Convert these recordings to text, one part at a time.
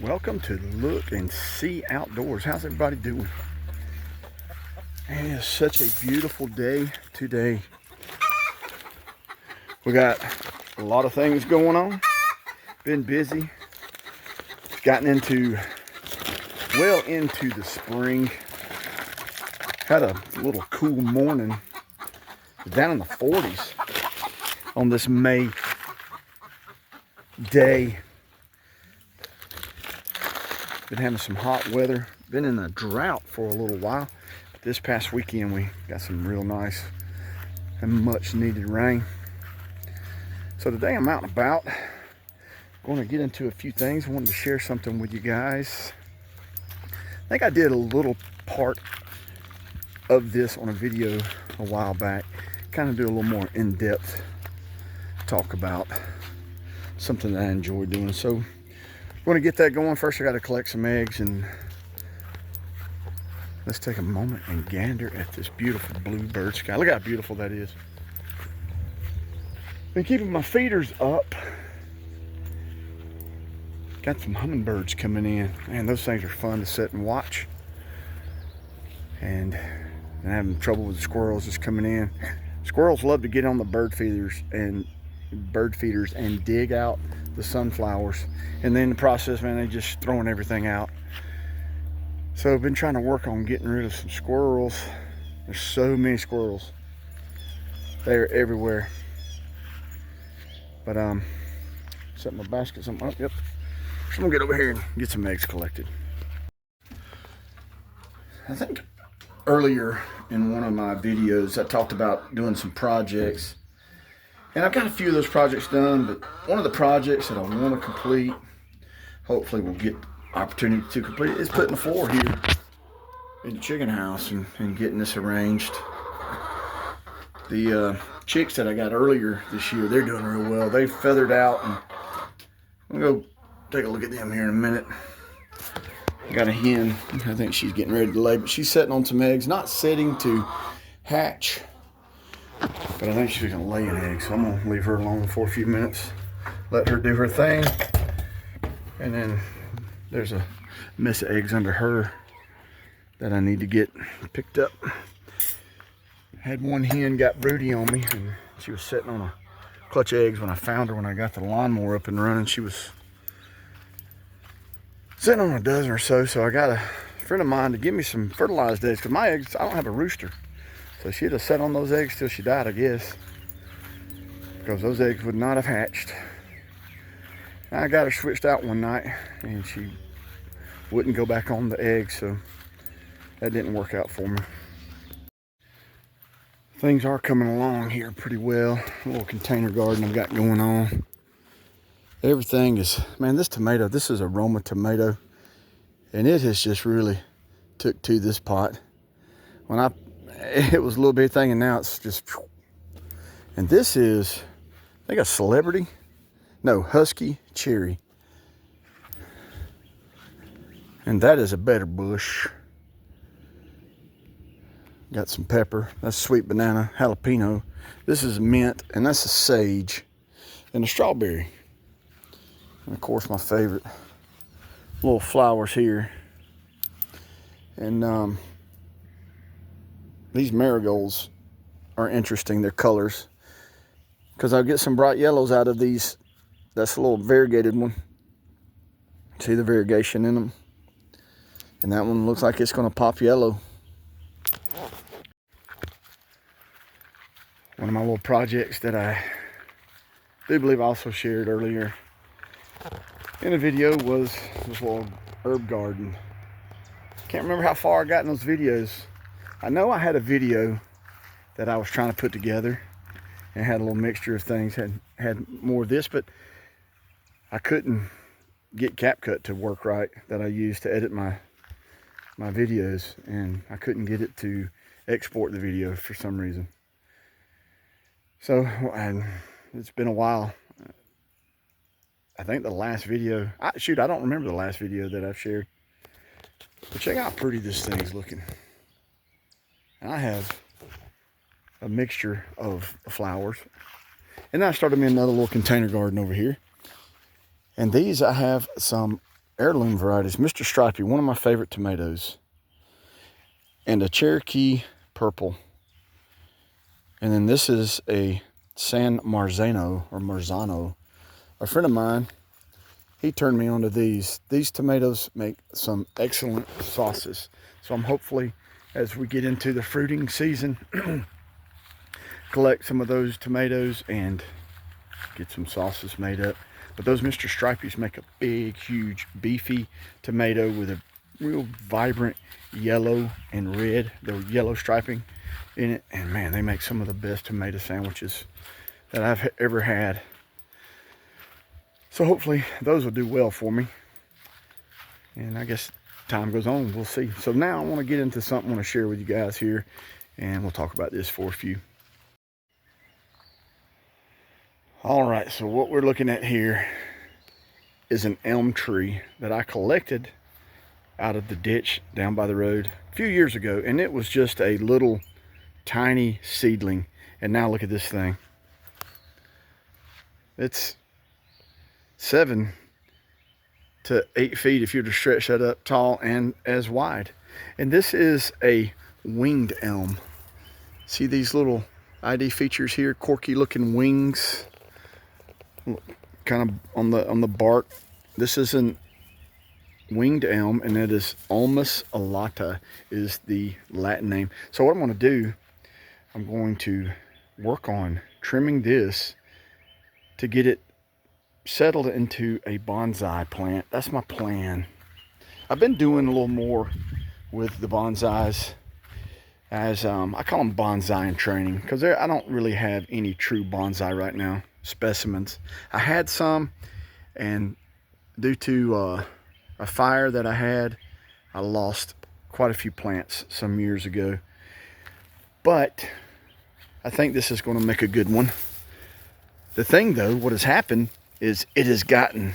Welcome to Look and See Outdoors. How's everybody doing? And it's such a beautiful day today. We got a lot of things going on. Been busy. Gotten well into the spring. Had a little cool morning. Down in the 40s on this May day. Been having some hot weather. Been in a drought for a little while. But this past weekend we got some real nice and much needed rain. So today I'm out and about. Going to get into a few things. I wanted to share something with you guys. I think I did a little part of this on a video a while back. Kind of do a little more in-depth talk about something that I enjoy doing. So I'm going to get that going. First I got to collect some eggs, and let's take a moment and gander at this beautiful bluebird sky. Look how beautiful that is. Been keeping my feeders up. Got some hummingbirds coming in. Man, those things are fun to sit and watch. And I'm having trouble with the squirrels just coming in. Squirrels love to get on the bird feeders and dig out the sunflowers, and then in the process, man, they just throwing everything out. So I've been trying to work on getting rid of some squirrels. There's so many squirrels. They're everywhere. But set my basket something up. Yep. So I'm gonna get over here and get some eggs collected. I think earlier in one of my videos I talked about doing some projects. And I've got a few of those projects done, but one of the projects that I want to complete, hopefully we'll get opportunity to complete, is putting the floor here in the chicken house and getting this arranged. The chicks that I got earlier this year, they're doing real well. They feathered out, and I'm going to go take a look at them here in a minute. I got a hen. I think she's getting ready to lay, but she's sitting on some eggs, not setting to hatch. But I think she's gonna lay an egg, so I'm gonna leave her alone for a few minutes, let her do her thing. And then there's a mess of eggs under her that I need to get picked up. Had one hen got broody on me, and she was sitting on a clutch of eggs when I found her when I got the lawnmower up and running. She was sitting on a dozen or so, so I got a friend of mine to give me some fertilized eggs, because my eggs, I don't have a rooster. So she'd have sat on those eggs till she died, I guess, because those eggs would not have hatched. I got her switched out one night, and she wouldn't go back on the eggs, so that didn't work out for me. Things are coming along here pretty well. A little container garden I've got going on. Everything is, man, this tomato, this is a Roma tomato, and it has just really took to this pot. It was a little bitty thing, and now it's just, and this is, I think, a celebrity, no, husky cherry, and that is a better bush. Got some pepper, that's sweet banana, jalapeno, this is mint, and that's a sage, and a strawberry, and of course my favorite, little flowers here. And these marigolds are interesting, their colors, because I'll get some bright yellows out of these. That's a little variegated one. See the variegation in them? And that one looks like it's going to pop yellow. One of my little projects that I do believe I also shared earlier in a video was this little herb garden. Can't remember how far I got in those videos. I know I had a video that I was trying to put together and had a little mixture of things, had more of this, but I couldn't get CapCut to work right that I use to edit my videos, and I couldn't get it to export the video for some reason. So it's been a while. I think the last video, I don't remember the last video that I've shared. But check out how pretty this thing is looking. I have a mixture of flowers. And then I started me another little container garden over here. And these, I have some heirloom varieties. Mr. Stripey, one of my favorite tomatoes. And a Cherokee purple. And then this is a San Marzano or Marzano. A friend of mine, he turned me on to these. These tomatoes make some excellent sauces. So I'm hopefully, as we get into the fruiting season, collect some of those tomatoes and get some sauces made up. But those Mr. Stripeys make a big, huge, beefy tomato with a real vibrant yellow and red, the yellow striping in it. And man, they make some of the best tomato sandwiches that I've ever had. So hopefully those will do well for me. And I guess time goes on, we'll see. So now I want to get into something I want to share with you guys here, and we'll talk about this for a few. All right, so what we're looking at here is an elm tree that I collected out of the ditch down by the road a few years ago, and it was just a little tiny seedling. And now look at this thing. It's 7 to 8 feet if you're to stretch that up, tall and as wide. And this is a winged elm. See these little ID features here, quirky looking wings, kind of on the bark. This is an winged elm, and it is Ulmus alata is the Latin name. So what I'm going to do, I'm going to work on trimming this to get it settled into a bonsai plant. That's my plan. I've been doing a little more with the bonsais, as I call them bonsai in training, because I don't really have any true bonsai right now specimens. I had some, and due to a fire that I had, I lost quite a few plants some years ago. But I think this is going to make a good one. The thing though, what has happened is it has gotten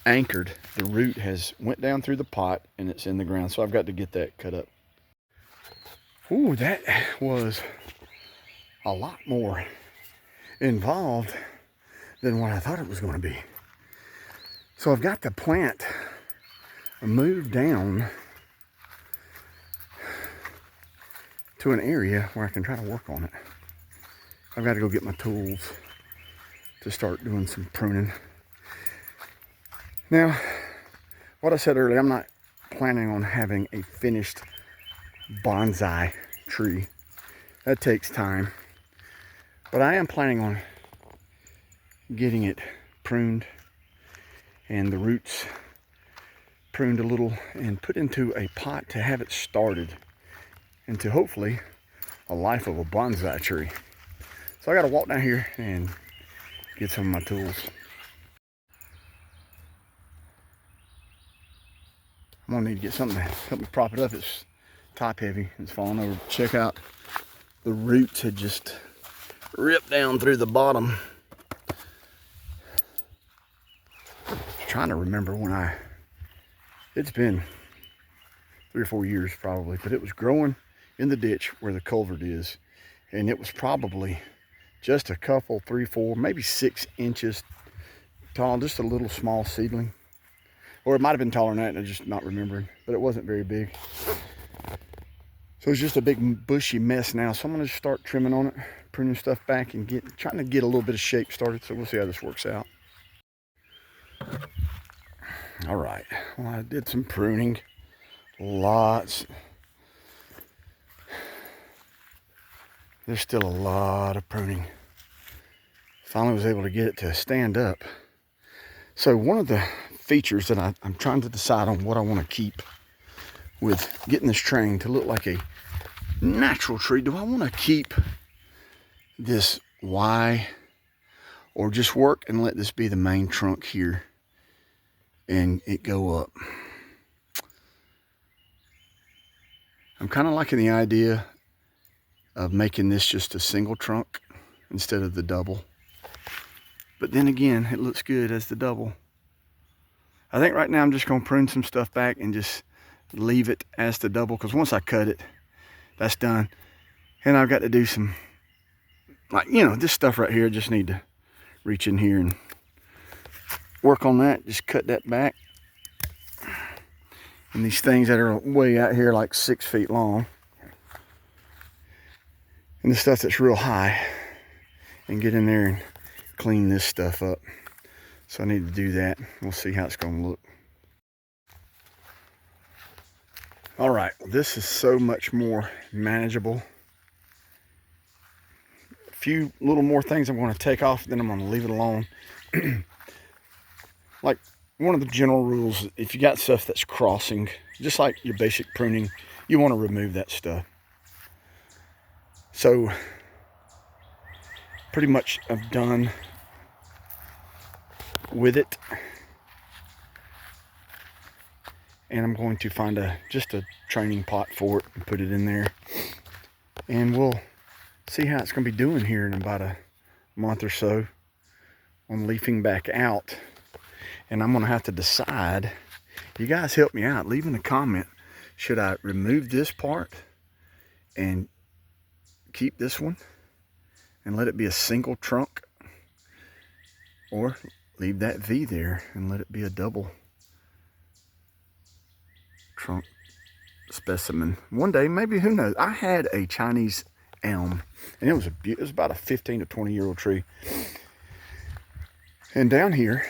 anchored. The root has went down through the pot and it's in the ground. So I've got to get that cut up. Ooh, that was a lot more involved than what I thought it was going to be. So I've got the plant moved down to an area where I can try to work on it. I've got to go get my tools to start doing some pruning. Now, what I said earlier, I'm not planning on having a finished bonsai tree. That takes time. But I am planning on getting it pruned and the roots pruned a little and put into a pot to have it started into hopefully a life of a bonsai tree. So I got to walk down here and get some of my tools. I'm gonna need to get something to help me prop it up. It's top heavy, it's falling over. Check out, the roots had just ripped down through the bottom. Trying to remember when it's been 3 or 4 years probably, but it was growing in the ditch where the culvert is, and it was probably just a couple, 3, 4, maybe 6 inches tall, just a little small seedling. Or it might have been taller than that and I'm just not remembering, but it wasn't very big. So it's just a big bushy mess now. So I'm gonna just start trimming on it, pruning stuff back and trying to get a little bit of shape started. So we'll see how this works out. All right, well, I did some pruning, lots. There's still a lot of pruning. Finally was able to get it to stand up. So one of the features that I'm trying to decide on what I want to keep with getting this trained to look like a natural tree. Do I want to keep this Y or just work and let this be the main trunk here and it go up? I'm kind of liking the idea of making this just a single trunk instead of the double. But then again, it looks good as the double. I think right now I'm just going to prune some stuff back and just leave it as the double, because once I cut it, that's done. And I've got to do some, like, you know, this stuff right here. I just need to reach in here and work on that, just cut that back. And these things that are way out here, like 6 feet long. And the stuff that's real high. And get in there and clean this stuff up. So I need to do that. We'll see how it's gonna look. All right, this is so much more manageable. A few little more things I'm gonna take off, then I'm gonna leave it alone. Like, one of the general rules, if you got stuff that's crossing, just like your basic pruning, you want to remove that stuff. So, pretty much I'm done with it. And I'm going to find just a training pot for it and put it in there. And we'll see how it's going to be doing here in about a month or so on leafing back out. And I'm going to have to decide. You guys help me out. Leave in a comment. Should I remove this part and keep this one and let it be a single trunk? Or leave that V there and let it be a double trunk specimen. One day, maybe, who knows? I had a Chinese elm, and it was about a 15 to 20-year-old tree. And down here,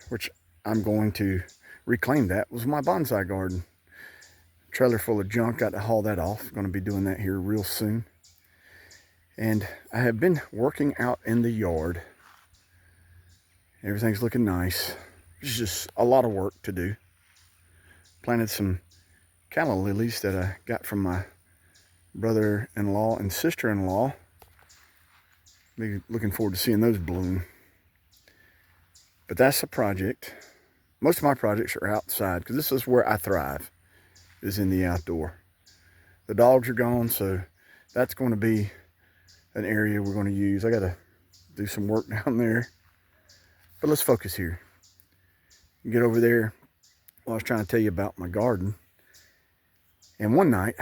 which I'm going to reclaim, that was my bonsai garden. Trailer full of junk, got to haul that off. Going to be doing that here real soon. And I have been working out in the yard. Everything's looking nice. It's just a lot of work to do. Planted some calla lilies that I got from my brother-in-law and sister-in-law. Be looking forward to seeing those bloom. But that's a project. Most of my projects are outside because this is where I thrive, is in the outdoor. The dogs are gone, so that's going to be an area we're going to use. I got to do some work down there. But let's focus here. Get over there. Well, I was trying to tell you about my garden. And one night,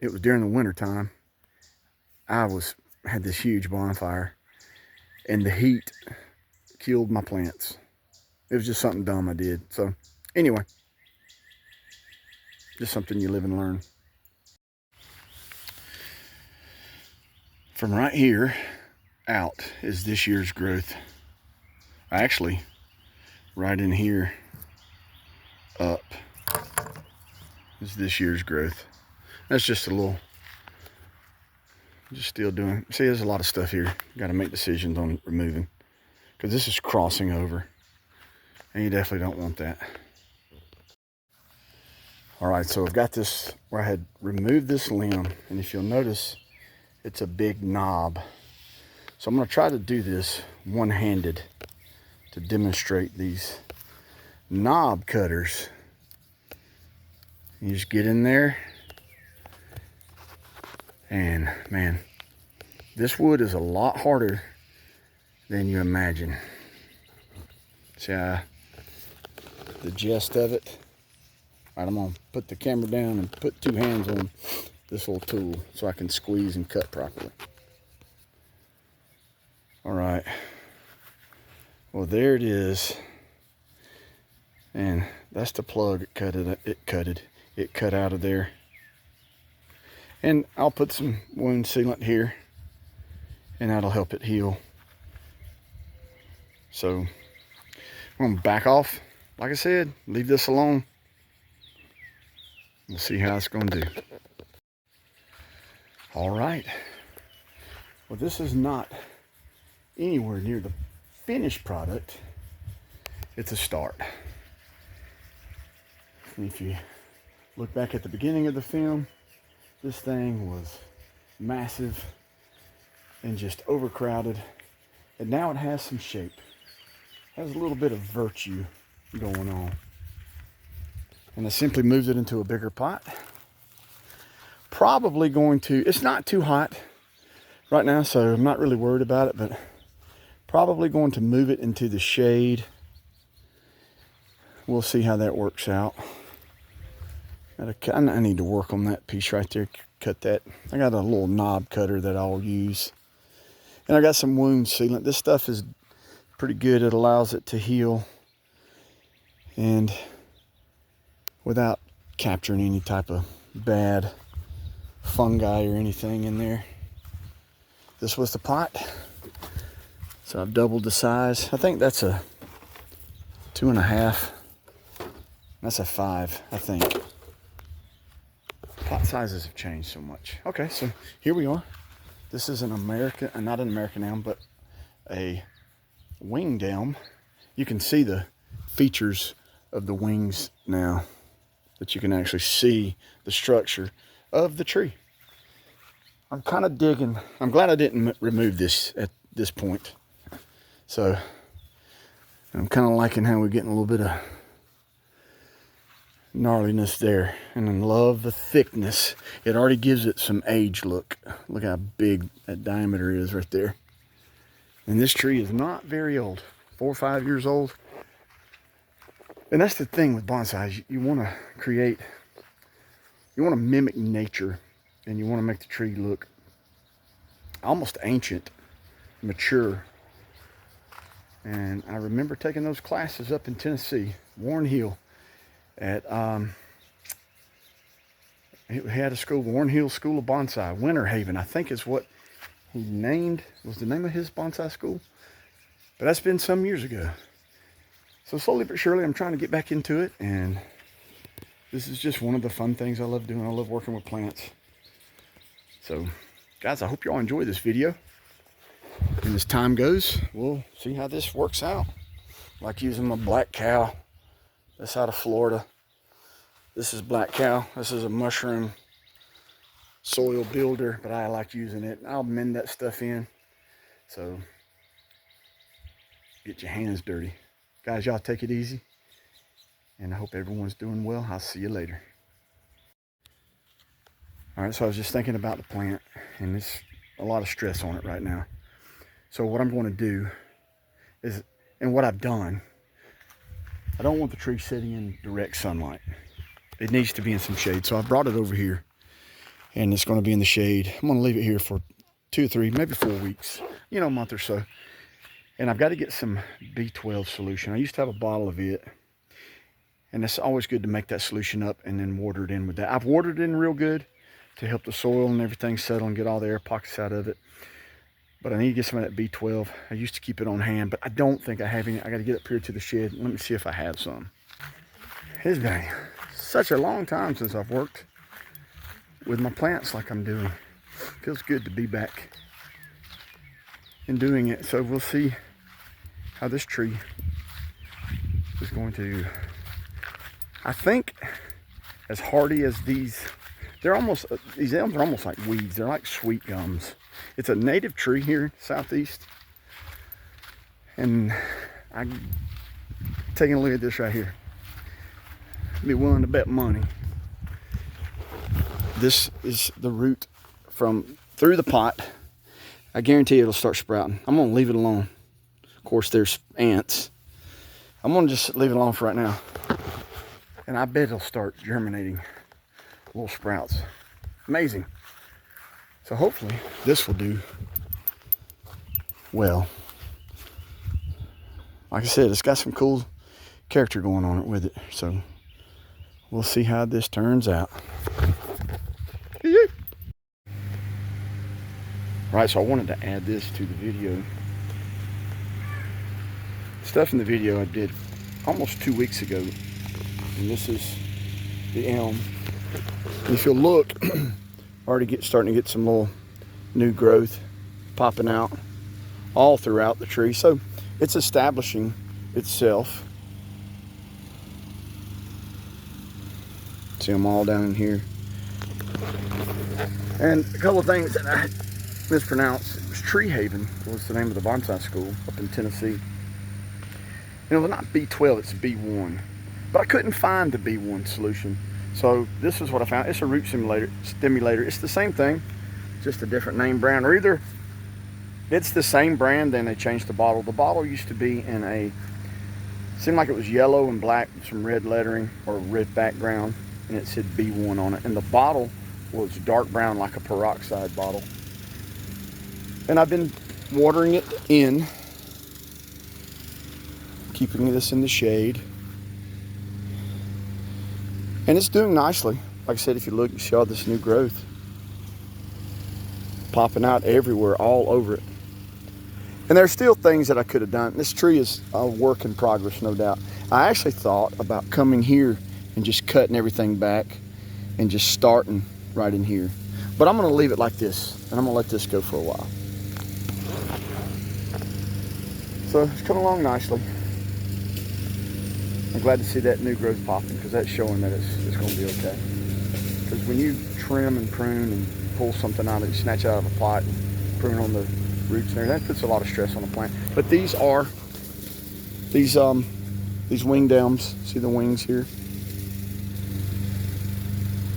it was during the winter time, I had this huge bonfire, and the heat killed my plants. It was just something dumb I did. So anyway, just something you live and learn. From right here out is this year's growth. Actually, right in here up is this year's growth. That's just a little, just still doing, see, there's a lot of stuff here. Got to make decisions on removing, because this is crossing over, and you definitely don't want that. All right, so I've got this where I had removed this limb, and if you'll notice, it's a big knob. So I'm going to try to do this one-handed to demonstrate these knob cutters. You just get in there, and man, this wood is a lot harder than you imagine. See the gist of it? All right, I'm gonna put the camera down and put 2 hands on this little tool so I can squeeze and cut properly. All right, well, there it is. And that's the plug. It cut out of there. And I'll put some wound sealant here, and that'll help it heal. So I'm gonna back off. Like I said, leave this alone. We'll see how it's gonna do. All right. Well, this is not anywhere near the finished product. It's a start. And if you look back at the beginning of the film, this thing was massive and just overcrowded. And now it has some shape. It has a little bit of virtue going on. And I simply moved it into a bigger pot. Probably going to, it's not too hot right now, so I'm not really worried about it, but probably going to move it into the shade. We'll see how that works out. I need to work on that piece right there, cut that. I got a little knob cutter that I'll use. And I got some wound sealant. This stuff is pretty good. It allows it to heal and without capturing any type of bad fungi or anything in there. This was the pot, so I've doubled the size. I think that's a 2.5. That's a 5, I think. Pot sizes have changed so much. Okay, so here we are. This is an American, not an American elm, but a winged elm. You can see the features of the wings now, that you can actually see the structure of the tree. I'm kind of digging. I'm glad I didn't remove this at this point. So I'm kind of liking how we're getting a little bit of gnarliness there, and I love the thickness. It already gives it some age look. Look how big that diameter is right there. And this tree is not very old, 4 or 5 years old. And that's the thing with bonsais. You want to create, you want to mimic nature, and you want to make the tree look almost ancient, mature. And I remember taking those classes up in Tennessee, Warren Hill, at he had a school, Warren Hill School of Bonsai, Winter Haven, I think is what he named, was the name of his bonsai school. But that's been some years ago. So slowly but surely I'm trying to get back into it, and this is just one of the fun things I love doing. I love working with plants. So guys, I hope y'all enjoy this video. And as time goes, we'll see how this works out. Like using my black cow. That's out of Florida. This is black cow. This is a mushroom soil builder, but I like using it. I'll mend that stuff in. So get your hands dirty. Guys, y'all take it easy. And I hope everyone's doing well. I'll see you later. All right, so I was just thinking about the plant, and there's a lot of stress on it right now. So what I'm going to do is, and what I've done, I don't want the tree sitting in direct sunlight. It needs to be in some shade. So I brought it over here, and it's going to be in the shade. I'm going to leave it here for 2 or 3, maybe 4 weeks, you know, a month or so. And I've got to get some B12 solution. I used to have a bottle of it, and it's always good to make that solution up and then water it in with that. I've watered it in real good to help the soil and everything settle and get all the air pockets out of it. But I need to get some of that B12. I used to keep it on hand, but I don't think I have any. I got to get up here to the shed. Let me see if I have some. It's been such a long time since I've worked with my plants like I'm doing. Feels good to be back and doing it. So we'll see how this tree is going to, I think, as hardy as these, they're almost, these elms are almost like weeds. They're like sweet gums. It's a native tree here southeast, and I'm taking a look at this right here. Be willing to bet money this is the root from through the pot. I guarantee it'll start sprouting. I'm gonna leave it alone. Of course, there's ants. I'm gonna just leave it alone for right now, and I bet it'll start germinating little sprouts. Amazing. So hopefully this will do well. Like I said, it's got some cool character going on it with it. So we'll see how this turns out. Right, so I wanted to add this to the video. Stuff in the video I did almost 2 weeks ago. And this is the elm. And if you'll look, already starting to get some little new growth popping out all throughout the tree. So it's establishing itself. See them all down in here. And a couple of things that I mispronounced. It was Tree Haven was the name of the bonsai school up in Tennessee. It was not B12, it's B1. But I couldn't find the B1 solution. So this is what I found. It's a root stimulator. It's the same thing, just a different name brand. Or either it's the same brand, then they changed the bottle. The bottle used to be in a, seemed like it was yellow and black with some red lettering or red background, and it said B1 on it. And the bottle was dark brown like a peroxide bottle. And I've been watering it in, keeping this in the shade. And it's doing nicely. Like I said, if you look, you see all this new growth popping out everywhere, all over it. And there's still things that I could have done. This tree is a work in progress, no doubt. I actually thought about coming here and just cutting everything back and just starting right in here. But I'm gonna leave it like this, and I'm gonna let this go for a while. So it's coming along nicely. I'm glad to see that new growth popping, because that's showing that it's gonna be okay. Because when you trim and prune and pull something out of it, snatch it out of a pot and prune on the roots there, that puts a lot of stress on the plant. But these wing downs, see the wings here?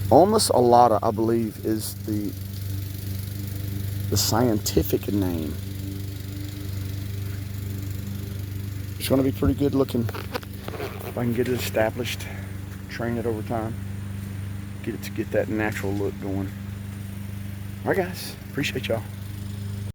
Ulmus alata, I believe, is the scientific name. It's going to be pretty good looking if I can get it established, train it over time, get that natural look going. All right, guys, appreciate y'all.